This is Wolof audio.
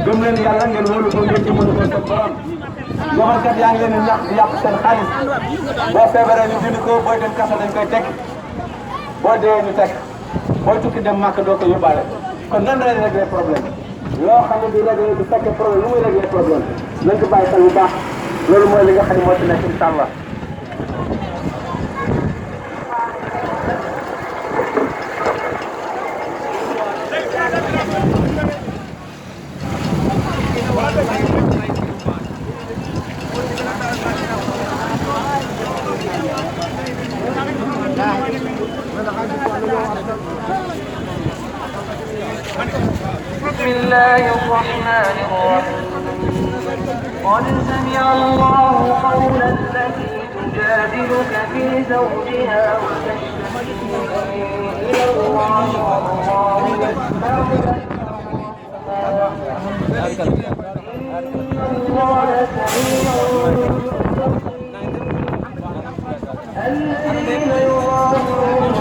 gëm leen yàlla ngeen wóolu ko ngeen ci mën ko seen borom joxalkat yaa ngi leen di ñax di yàq seen xaalis boo feebaree ñu dindi ko booy dem kasa dañ koy teg boo dee ñu teg booy tukki dem màkk doo ko yóbbaale kon nan lay régler problème loo xam ne du régler du fekkee problème lu muy régler problème nañ ko bàyyi xel bu baax loolu mooy li nga xam ne moo ci nekk incha allah بسم الله الرحمن الرحيم قد سمع الله قول التي تجادلك في زوجها وتشتكي إلى الله والله يسمع إن الله سميع الذين يظاهرون